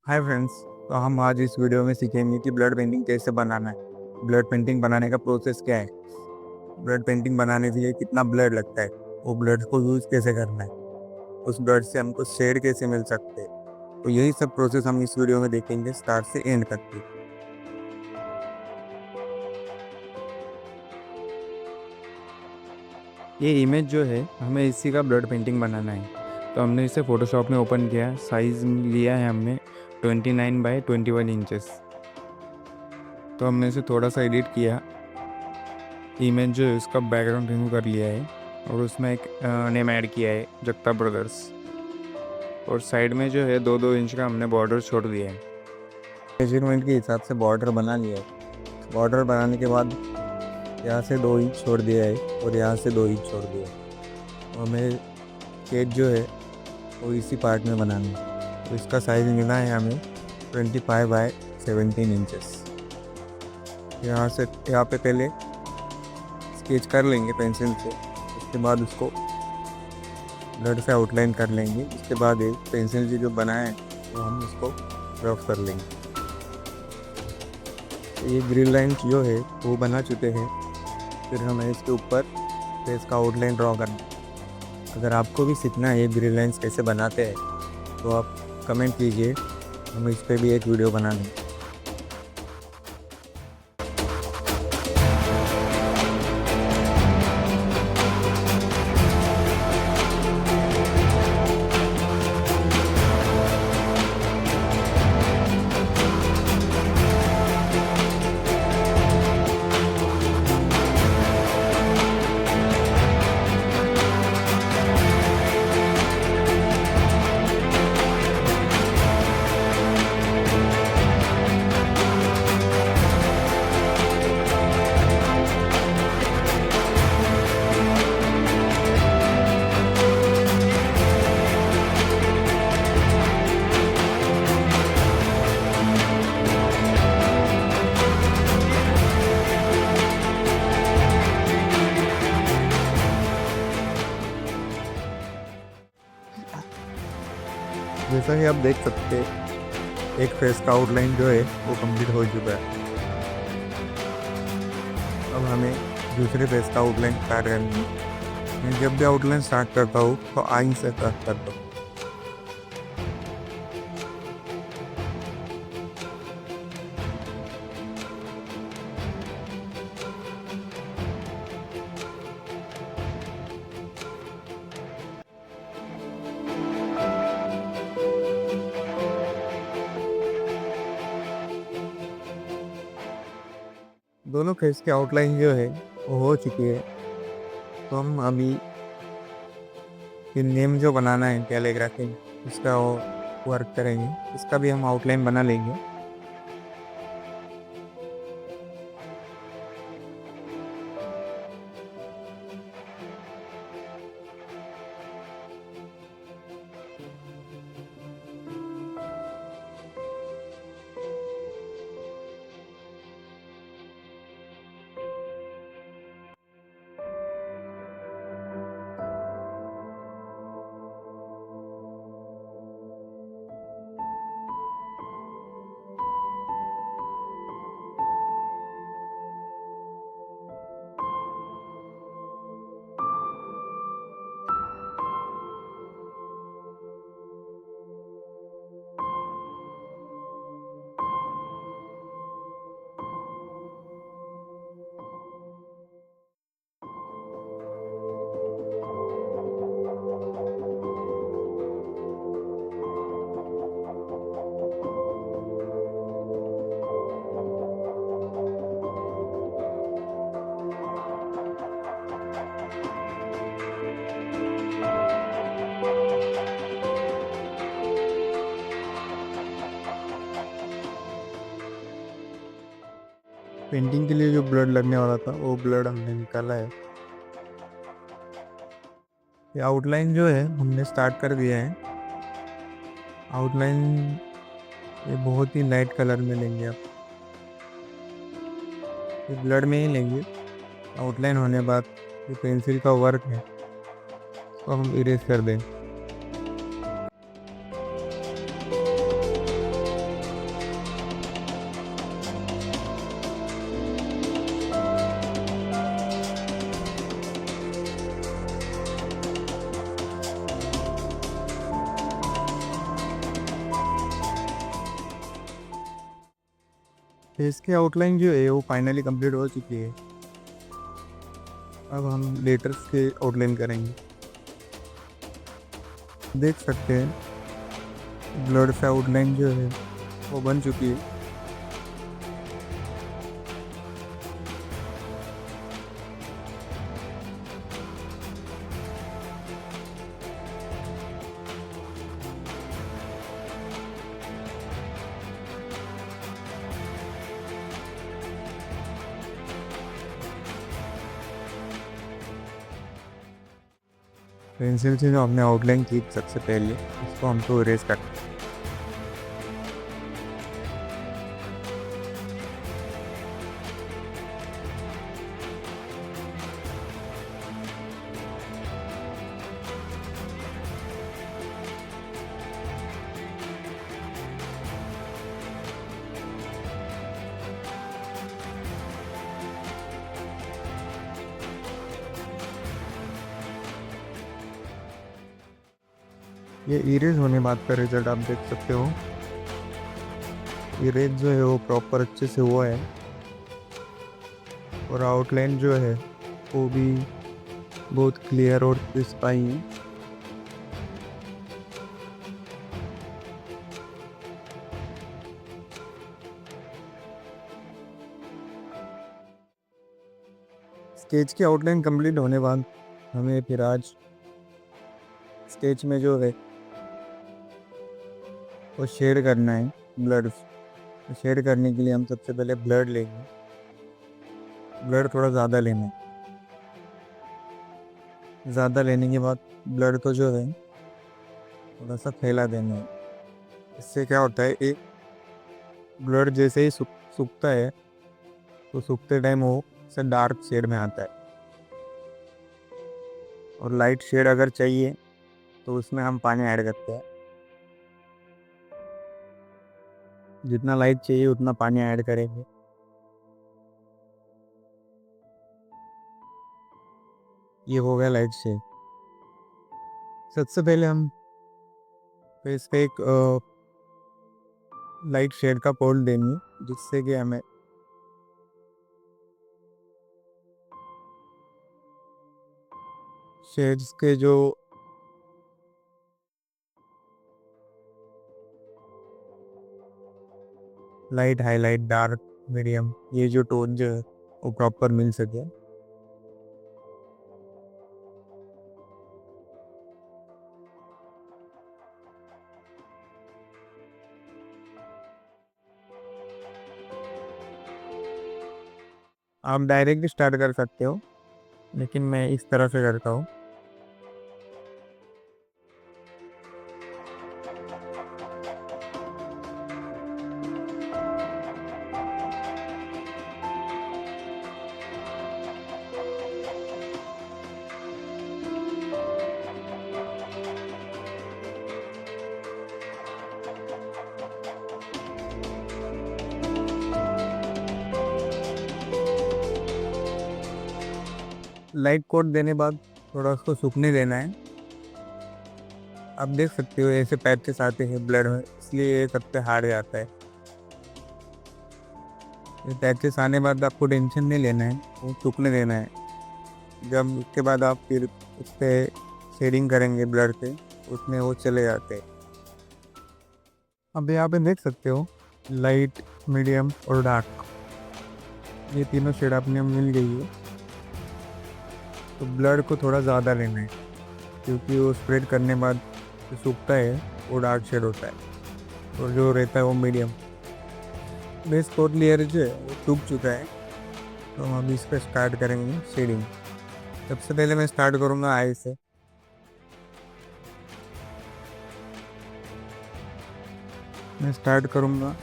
Hi friends. तो हम आज इस वीडियो में सीखेंगे कि ब्लड पेंटिंग कैसे बनाना है। ब्लड पेंटिंग बनाने का प्रोसेस क्या है, ब्लड पेंटिंग बनाने के लिए कितना ब्लड लगता है, वो ब्लड को यूज़ कैसे करना है, उस ब्लड से हमको शेड कैसे मिल सकते हैं। तो यही सब प्रोसेस हम इस वीडियो में देखेंगे स्टार्ट से एंड तक की। ये इमेज जो है हमें इसी का ब्लड पेंटिंग बनाना है। तो हमने इसे फ़ोटोशॉप में ओपन किया, साइज़ लिया है हमने 29x21 इंचेस। तो हमने इसे थोड़ा सा एडिट किया, इमेज जो है उसका बैकग्राउंड रिमूव कर लिया है और उसमें एक नेम ऐड किया है, जगता ब्रदर्स। और साइड में जो है 2-2 इंच का हमने बॉर्डर छोड़ दिया है। मेजरमेंट के हिसाब से बॉर्डर बना लिया है। बॉर्डर बनाने के बाद यहाँ से 2 इंच छोड़ दिया है और यहाँ से 2 इंच छोड़ दिया है। और हमें स्केच जो है वो इसी पार्ट में बनाना है। तो इसका साइज़ मिला है हमें 25x17 इंचेस। यहाँ पे पहले स्केच कर लेंगे पेंसिल से, उसके बाद उसको ब्लड से आउटलाइन कर लेंगे। उसके बाद एक पेंसिल से जो बनाए तो हम उसको रफ कर लेंगे। ये ग्रिल लाइन जो है वो बना चुके हैं। फिर हमें इसके ऊपर फेस का आउटलाइन ड्रॉ करना है। अगर आपको भी सीखना है ये ग्रिल लाइन्स कैसे बनाते हैं तो आप कमेंट कीजिए, हम इस पर भी एक वीडियो बना देंगे। जैसा कि आप देख सकते हैं एक फेस का आउटलाइन जो है वो कंप्लीट हो चुका है। अब हमें दूसरे फेस का आउटलाइन स्टार्ट करनी है। मैं जब भी आउटलाइन स्टार्ट करता हूँ तो आई से स्टार्ट करता हूँ। दोनों फेस की आउटलाइन जो है वो हो चुकी है। तो हम अभी ये नेम जो बनाना है कैलीग्राफी, इसका वो वर्क करेंगे। इसका भी हम आउटलाइन बना लेंगे। पेंटिंग के लिए जो ब्लड लगने वाला था वो ब्लड हमने निकाला है। ये आउटलाइन जो है हमने स्टार्ट कर दिया है। आउटलाइन ये बहुत ही लाइट कलर में लेंगे आप, ये ब्लड में ही लेंगे। आउटलाइन होने बाद ये पेंसिल का वर्क है तो हम इरेज कर दें। फेस की आउटलाइन जो है वो फाइनली कंप्लीट हो चुकी है। अब हम लेटर्स के आउटलाइन करेंगे। देख सकते हैं ब्लड से आउटलाइन जो है वो बन चुकी है। पेंसिल से जो हमने आउटलाइन की सबसे पहले उसको हमको इरेज करना है। ये इरेज होने बाद का रिजल्ट आप देख सकते हो। इरेज जो है वो प्रॉपर अच्छे से हुआ है और आउटलाइन जो है वो भी बहुत क्लियर और क्रिस्प आई है। स्केच की आउटलाइन कंप्लीट होने बाद हमें फिर आज स्केच में जो है वो शेड करना है ब्लड। शेड करने के लिए हम सबसे पहले ब्लड लेंगे। ब्लड थोड़ा ज़्यादा लेना है। ज़्यादा लेने के बाद ब्लड को जो है थोड़ा सा फैला देना है। इससे क्या होता है, एक ब्लड जैसे ही सूखता है तो सूखते टाइम वो से डार्क शेड में आता है। और लाइट शेड अगर चाहिए तो उसमें हम पानी ऐड करते हैं। जितना लाइट चाहिए उतना पानी ऐड करेंगे। ये हो गया लाइट शेड। सबसे पहले हम फेस पे एक लाइट शेड का पोल देंगे जिससे कि हमें शेड्स के जो लाइट, हाईलाइट, डार्क, मीडियम, ये जो टोन जो है वो प्रॉपर मिल सके। आप डायरेक्ट स्टार्ट कर सकते हो लेकिन मैं इस तरह से करता हूँ। लाइट कोट देने बाद थोड़ा उसको सूखने देना है। आप देख सकते हो ऐसे पैचेस आते हैं ब्लड में, इसलिए ये सबसे हार्ड जाता है। ये पैचेस आने बाद आपको टेंशन नहीं लेना है, वो सूखने देना है। जब उसके बाद आप फिर उस पर शेडिंग करेंगे ब्लड से, उसमें वो चले जाते हैं। अब यहाँ पे देख सकते हो लाइट, मीडियम और डार्क, ये तीनों शेड अपने मिल गई है। तो ब्लड को थोड़ा ज़्यादा लेना है क्योंकि वो स्प्रेड करने बाद जो सूखता है वो डार्क शेड होता है और जो रहता है वो मीडियम। बेस कोट लेयर जो है वो सूख चुका है तो हम अभी इस पर स्टार्ट करेंगे शेडिंग। सबसे पहले मैं स्टार्ट करूँगा आई से। मैं स्टार्ट करूँगा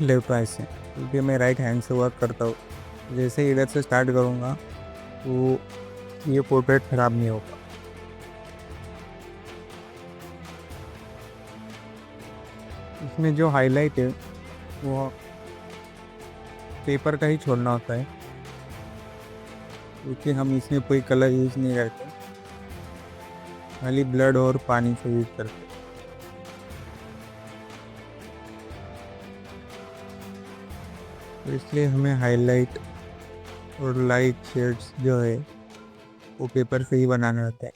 लेफ्ट आई से क्योंकि मैं राइट हैंड से वर्क करता हूँ। जैसे ही इधर से स्टार्ट करूँगा तो ये पोर्ट्रेट ख़राब नहीं होगा। इसमें जो हाईलाइट है वो पेपर का ही छोड़ना होता है क्योंकि हम इसमें कोई कलर यूज़ नहीं करते, खाली ब्लड और पानी से यूज़ करते। तो इसलिए हमें हाईलाइट और लाइट शेड्स जो है वो पेपर से ही बनाने होते हैं।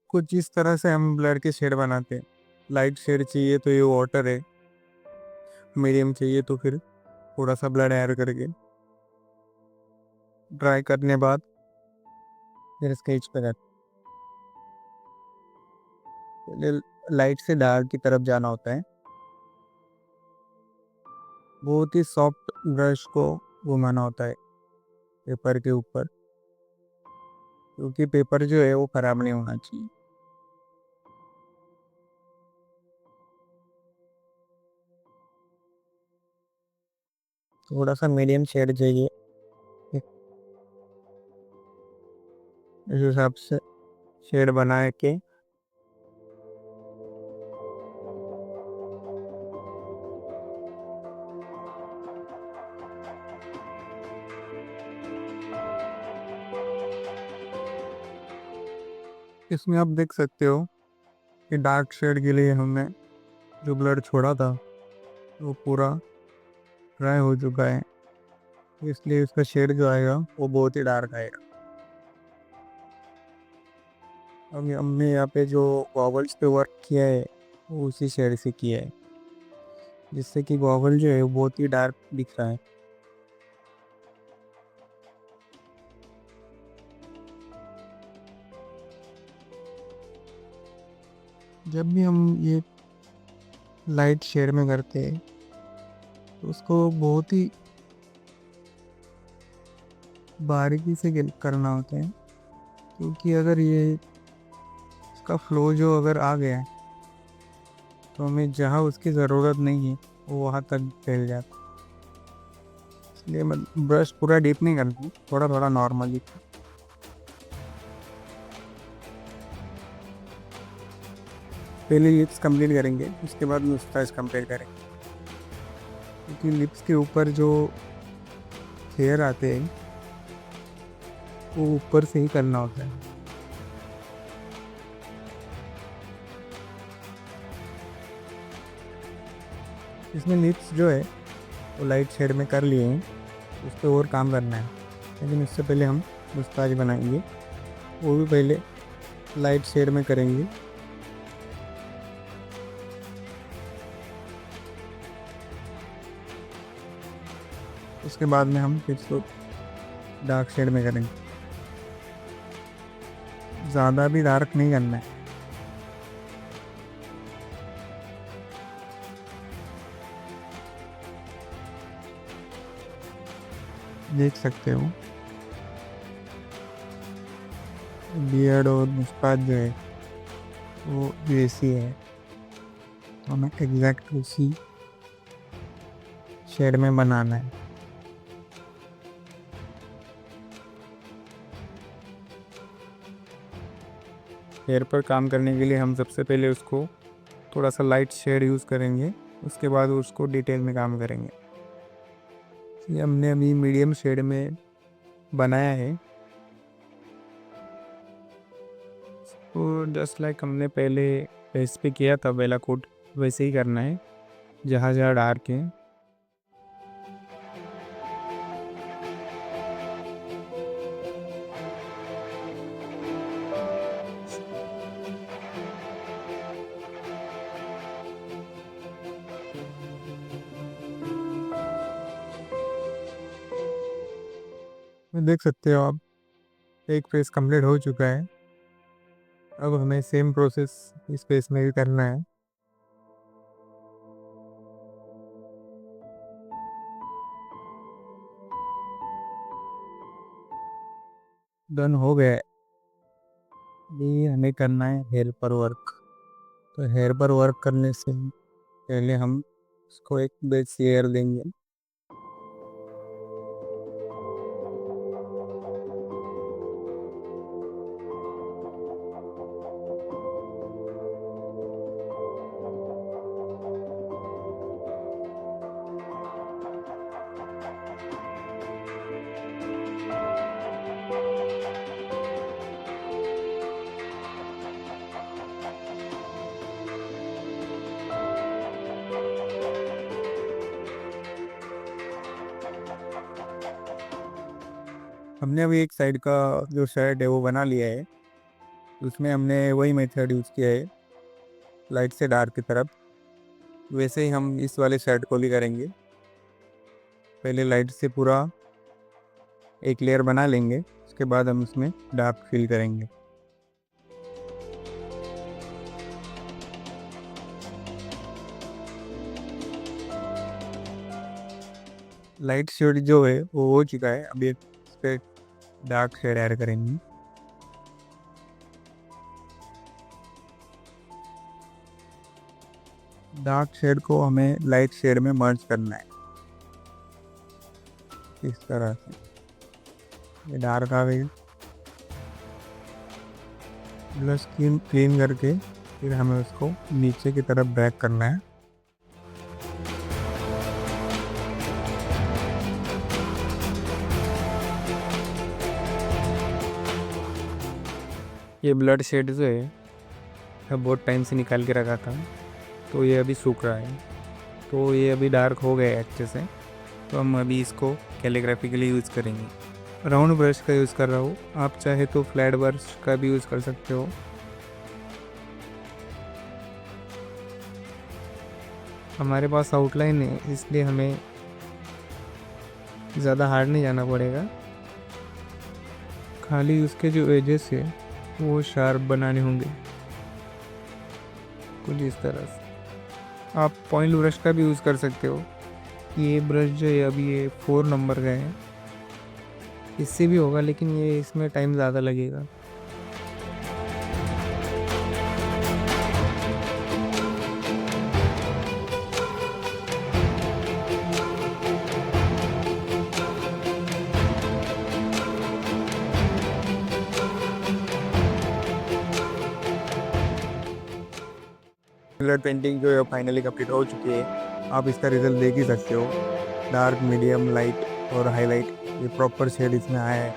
कुछ इस तरह से हम ब्लर के शेड बनाते हैं। लाइट शेड चाहिए तो ये वाटर है, मीडियम चाहिए तो फिर थोड़ा सा ब्लर ऐड करके ड्राई करने बाद फिर स्केच पे करते हैं। लाइट से डार्क की तरफ जाना होता है। बहुत ही सॉफ्ट ब्रश को घुमाना होता है पेपर के ऊपर, क्योंकि पेपर जो है वो खराब नहीं होना चाहिए। थोड़ा सा मीडियम शेड चाहिए, इस हिसाब से शेड बना के इसमें आप देख सकते हो कि डार्क शेड के लिए हमने जो ब्लर छोड़ा था वो पूरा ड्राई हो चुका है, इसलिए इसका शेड जो आएगा वो बहुत ही डार्क आएगा। अब हमने यहाँ पे जो गॉगल्स पे वर्क किया है वो उसी शेड से किया है, जिससे कि गॉगल जो है वो बहुत ही डार्क दिख रहा है। जब भी हम ये लाइट शेड में करते हैं तो उसको बहुत ही बारीकी से करना होता है, क्योंकि अगर ये इसका फ्लो जो अगर आ गया है तो हमें जहाँ उसकी ज़रूरत नहीं है वो वहाँ तक फैल जाता है। इसलिए मैं ब्रश पूरा डीप नहीं करता, थोड़ा थोड़ा नॉर्मली। पहले लिप्स कंप्लीट करेंगे, उसके बाद मुस्टैच कंप्लीट करेंगे, क्योंकि लिप्स के ऊपर जो हेयर आते हैं वो ऊपर से ही करना होता है। इसमें लिप्स जो है वो लाइट शेड में कर लिए हैं, उस पर और काम करना है, लेकिन उससे पहले हम मुस्ताज बनाएंगे, वो भी पहले लाइट शेड में करेंगे। उसके बाद में हम फिर इसको डार्क शेड में करेंगे, ज़्यादा भी डार्क नहीं करना है। देख सकते हो बियर्ड और मुस्ताज जो है वो वैसी है, तो हमें एग्जैक्ट उसी शेड में बनाना है। हेयर पर काम करने के लिए हम सबसे पहले उसको थोड़ा सा लाइट शेड यूज़ करेंगे, उसके बाद उसको डिटेल में काम करेंगे। ये हमने अभी मीडियम शेड में बनाया है, तो जस्ट लाइक हमने पहले फेस पे किया था बेला कोट, वैसे ही करना है जहाँ जहाँ डार्क है। देख सकते हो आप, एक फेस कंप्लीट हो चुका है। अब हमें सेम प्रोसेस इस फेस में भी करना है। डन हो गया है। ये हमें करना है हेयर पर वर्क। तो हेयर पर वर्क करने से पहले हम इसको एक बेस लेयर देंगे। हमने अभी एक साइड का जो शर्ट है वो बना लिया है। उसमें हमने वही मेथड यूज़ किया है, लाइट से डार्क की तरफ। वैसे ही हम इस वाले शर्ट को भी करेंगे। पहले लाइट से पूरा एक लेयर बना लेंगे, उसके बाद हम उसमें डार्क फिल करेंगे। लाइट शेड जो है वो हो चुका है। अभी इस पर डार्क शेड ऐड करेंगे। डार्क शेड को हमें लाइट शेड में मर्ज करना है इस तरह से। ये डार्क आ गई। ब्रश क्लीन करके फिर हमें उसको नीचे की तरफ ड्रैग करना है। ये ब्लड शेड जो है मैं बहुत टाइम से निकाल के रखा था, तो ये अभी सूख रहा है। तो ये अभी डार्क हो गया है अच्छे से। तो हम अभी इसको कैलीग्राफी के लिए यूज़ करेंगे। राउंड ब्रश का यूज़ कर रहा हूँ, आप चाहे तो फ्लैट ब्रश का भी यूज़ कर सकते हो। हमारे पास आउटलाइन है इसलिए हमें ज़्यादा हार्ड नहीं जाना पड़ेगा। खाली उसके जो एजेस है वो शार्प बनाने होंगे कुछ इस तरह से। आप पॉइंट ब्रश का भी यूज़ कर सकते हो। ये ब्रश जो है अभी ये 4 नंबर का है, इससे भी होगा लेकिन ये इसमें टाइम ज़्यादा लगेगा। कलर पेंटिंग जो है फाइनली कंप्लीट हो चुकी है। आप इसका रिजल्ट देख ही सकते हो। डार्क, मीडियम, लाइट और हाईलाइट, ये प्रॉपर शेड इसमें आया है।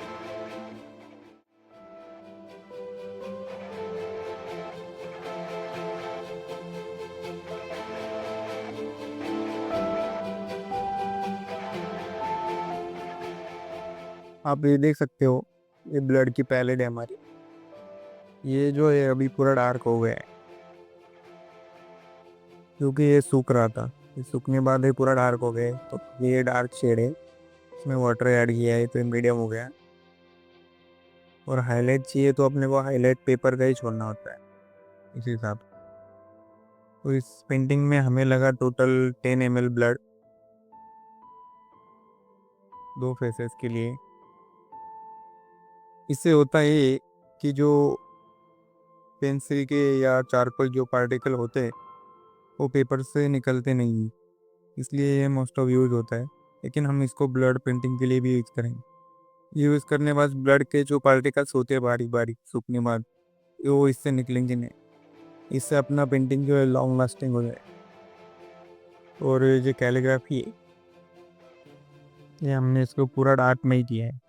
आप ये देख सकते हो, ये ब्लड की पैलेट है हमारी। ये जो है अभी पूरा डार्क हो गया है क्योंकि ये सूख रहा था। ये सूखने बाद ये पूरा डार्क हो गया है। तो ये डार्क शेड है, इसमें वाटर ऐड किया है तो ये मीडियम हो गया। और हाईलाइट चाहिए तो अपने को हाईलाइट पेपर का ही छोड़ना होता है इस हिसाब से। तो इस पेंटिंग में हमें लगा टोटल 10 ml ब्लड 2 फेसेस के लिए। इससे होता है कि जो पेंसिल के या चारकोल जो पार्टिकल होते हैं वो पेपर से निकलते नहीं हैं, इसलिए ये मोस्ट ऑफ यूज होता है। लेकिन हम इसको ब्लड पेंटिंग के लिए भी यूज़ करेंगे। यूज़ करने बाद ब्लड के जो पार्टिकल्स होते हैं बारीक बारीक सूखने बाद वो इससे निकलेंगे नहीं। इससे अपना पेंटिंग जो है लॉन्ग लास्टिंग हो जाए। और ये जो कैलीग्राफी है ये हमने इसको पूरा डार्क में ही किया है।